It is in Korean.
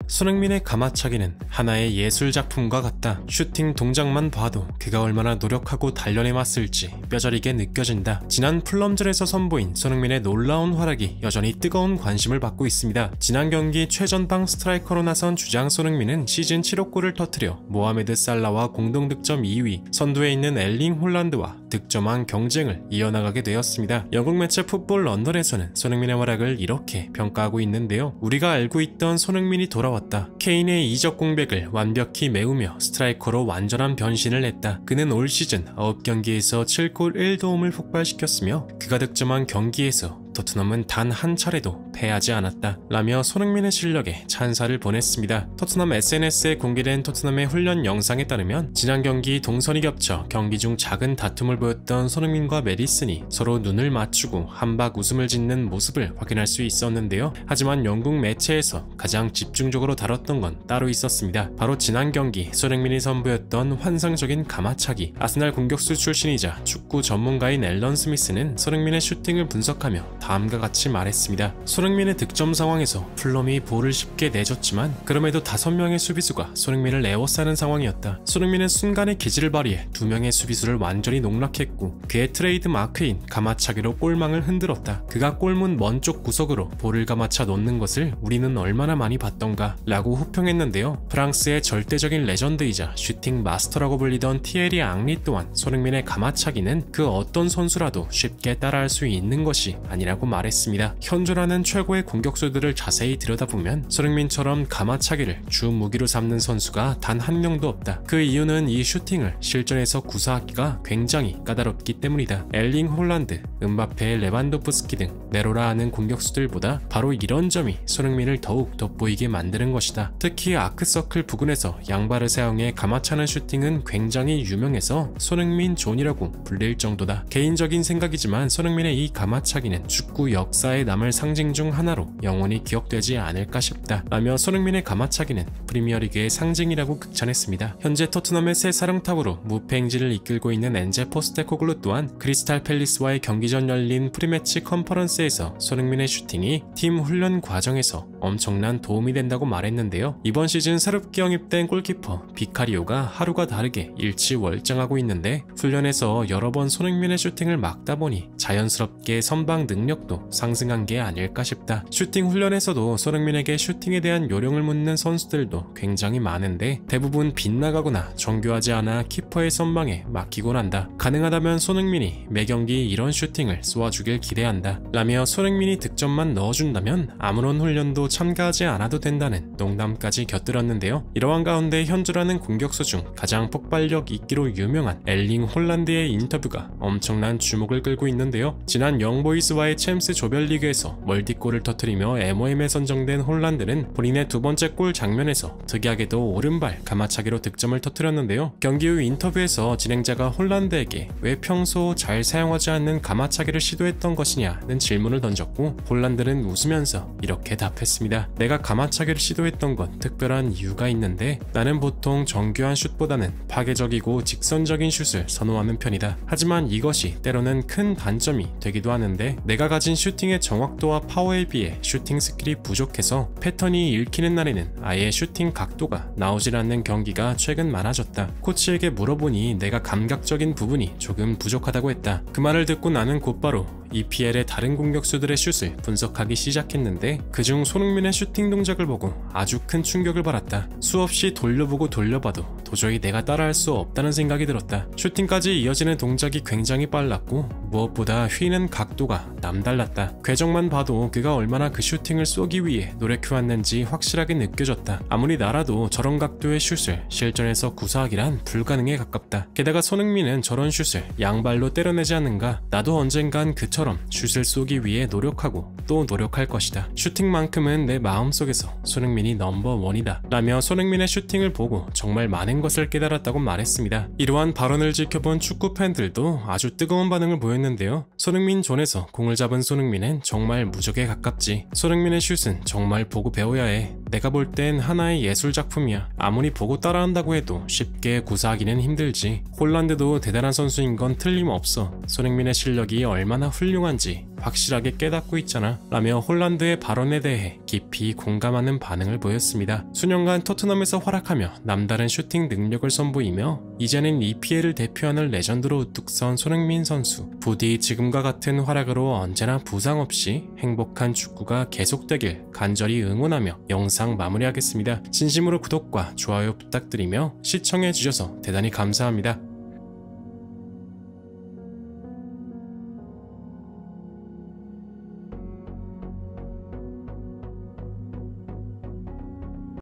손흥민의 가마차기는 하나의 예술작품과 같다. 슈팅 동작만 봐도 그가 얼마나 노력하고 단련해왔을지 뼈저리게 느껴진다. 지난 플럼전에서 선보인 손흥민의 놀라운 활약이 여전히 뜨거운 관심을 받고 있습니다. 지난 경기 최전방 스트라이커로 나선 주장 손흥민은 시즌 7호 골을 터뜨려 모하메드 살라와 공동득점 2위, 선두에 있는 엘링 홀란드와 득점왕 경쟁을 이어나가게 되었습니다. 영국 매체 풋볼 런던에서는 손흥민의 활약을 이렇게 평가하고 있는데요. 우리가 알고 있던 손흥민이 돌아왔다. 케인의 이적 공백을 완벽히 메우며 스트라이커로 완전한 변신을 했다. 그는 올 시즌 9경기에서 7골 1도움을 폭발시켰으며 그가 득점한 경기에서 토트넘은 단 한 차례도 패하지 않았다 라며 손흥민의 실력에 찬사를 보냈습니다. 토트넘 SNS에 공개된 토트넘의 훈련 영상에 따르면 지난 경기 동선이 겹쳐 경기 중 작은 다툼을 보였던 손흥민과 메디슨이 서로 눈을 맞추고 한박 웃음을 짓는 모습을 확인할 수 있었는데요. 하지만 영국 매체에서 가장 집중적으로 다뤘던 건 따로 있었습니다. 바로 지난 경기 손흥민이 선보였던 환상적인 가마차기. 아스날 공격수 출신이자 축구 전문가인 앨런 스미스는 손흥민의 슈팅을 분석하며 다음과 같이 말했습니다. 손흥민의 득점 상황에서 플럼이 볼을 쉽게 내줬지만 그럼에도 5명의 수비수가 손흥민을 에워싸는 상황이었다. 손흥민은 순간의 기질을 발휘해 2명의 수비수를 완전히 농락했고 그의 트레이드 마크인 가마차기로 골망을 흔들었다. 그가 골문 먼 쪽 구석으로 볼을 가마차 놓는 것을 우리는 얼마나 많이 봤던가 라고 호평했는데요. 프랑스의 절대적인 레전드이자 슈팅 마스터라고 불리던 티에리 앙리 또한 손흥민의 가마차기는 그 어떤 선수라도 쉽게 따라할 수 있는 것이 아니라고 말했습니다. 현존하는 최고의 공격수들을 자세히 들여다보면 손흥민처럼 가마차기를 주 무기로 삼는 선수가 단 한 명도 없다. 그 이유는 이 슈팅을 실전에서 구사하기가 굉장히 까다롭기 때문이다. 엘링 홀란드, 음바페, 레반도프스키 등 네로라 하는 공격수들보다 바로 이런 점이 손흥민을 더욱 돋보이게 만드는 것이다. 특히 아크서클 부근에서 양발을 사용해 가마차는 슈팅은 굉장히 유명해서 손흥민 존이라고 불릴 정도다. 개인적인 생각이지만 손흥민의 이 가마차기는 축구 역사에 남을 상징 중 하나로 영원히 기억되지 않을까 싶다 라며 손흥민의 가마차기는 프리미어리그의 상징이라고 극찬했습니다. 현재 토트넘의 새 사령탑으로 무패 행진을 이끌고 있는 엔제 포스테코글루 또한 크리스탈 팰리스와의 경기 전 열린 프리매치 컨퍼런스에서 손흥민의 슈팅이 팀 훈련 과정에서 엄청난 도움이 된다고 말했는데요. 이번 시즌 새롭게 영입된 골키퍼 비카리오가 하루가 다르게 일치월장하고 있는데 훈련에서 여러 번 손흥민의 슈팅을 막다 보니 자연스럽게 선방 능력도 상승한 게 아닐까 싶다. 슈팅 훈련에서도 손흥민에게 슈팅에 대한 요령을 묻는 선수들도 굉장히 많은데 대부분 빗나가거나 정교하지 않아 키퍼의 선방에 막히곤 한다. 가능하다면 손흥민이 매 경기 이런 슈팅을 쏘아주길 기대한다 라며 손흥민이 득점만 넣어준다면 아무런 훈련도 참가하지 않아도 된다는 농담까지 곁들였는데요. 이러한 가운데 현존하는 공격수 중 가장 폭발력 있기로 유명한 엘링 홀란드의 인터뷰가 엄청난 주목을 끌고 있는데요. 지난 영보이스와의 챔스 조별리그에서 멀티골을 터뜨리며 MOM에 선정된 홀란드는 본인의 두 번째 골 장면에서 특이하게도 오른발 가마차기로 득점을 터뜨렸는데요. 경기 후 인터뷰에서 진행자가 홀란드에게 왜 평소 잘 사용하지 않는 가마차기를 시도했던 것이냐는 질문을 던졌고 홀란드는 웃으면서 이렇게 답했습니다. 내가 가마차기를 시도했던 건 특별한 이유가 있는데 나는 보통 정교한 슛보다는 파괴적이고 직선적인 슛을 선호하는 편이다. 하지만 이것이 때로는 큰 단점이 되기도 하는데 내가 가진 슈팅의 정확도와 파워에 비해 슈팅 스킬이 부족해서 패턴이 읽히는 날에는 아예 슈팅 각도가 나오질 않는 경기가 최근 많아졌다. 코치에게 물어보니 내가 감각적인 부분이 조금 부족하다고 했다. 그 말을 듣고 나는 곧바로 EPL의 다른 공격수들의 슛을 분석하기 시작했는데 그중 손흥민의 슈팅 동작을 보고 아주 큰 충격을 받았다. 수없이 돌려보고 돌려봐도 도저히 내가 따라할 수 없다는 생각이 들었다. 슈팅까지 이어지는 동작이 굉장히 빨랐고 무엇보다 휘는 각도가 남달랐다. 궤적만 봐도 그가 얼마나 그 슈팅을 쏘기 위해 노력해왔는지 확실하게 느껴졌다. 아무리 나라도 저런 각도의 슛을 실전에서 구사하기란 불가능에 가깝다. 게다가 손흥민은 저런 슛을 양발로 때려내지 않는가? 나도 언젠간 그처럼 슛을 쏘기 위해 노력하고 또 노력할 것이다. 슈팅만큼은 내 마음속에서 손흥민이 넘버원이다 라며 손흥민의 슈팅을 보고 정말 많은 것을 깨달았다고 말했습니다. 이러한 발언을 지켜본 축구 팬들도 아주 뜨거운 반응을 보였는데요. 손흥민 존에서 공을 잡은 손흥민은 정말 무적에 가깝지. 손흥민의 슛은 정말 보고 배워야 해. 내가 볼 땐 하나의 예술작품이야. 아무리 보고 따라한다고 해도 쉽게 구사하기는 힘들지. 홀란드도 대단한 선수인 건 틀림없어. 손흥민의 실력이 얼마나 훌륭한지 확실하게 깨닫고 있잖아 라며 홀란드의 발언에 대해 깊이 공감하는 반응을 보였습니다. 수년간 토트넘에서 활약하며 남다른 슈팅 능력을 선보이며 이제는 EPL을 대표하는 레전드로 우뚝 선 손흥민 선수. 부디 지금과 같은 활약으로 언제나 부상 없이 행복한 축구가 계속되길 간절히 응원하며 영상 마무리하겠습니다. 진심으로 구독과 좋아요 부탁드리며 시청해주셔서 대단히 감사합니다.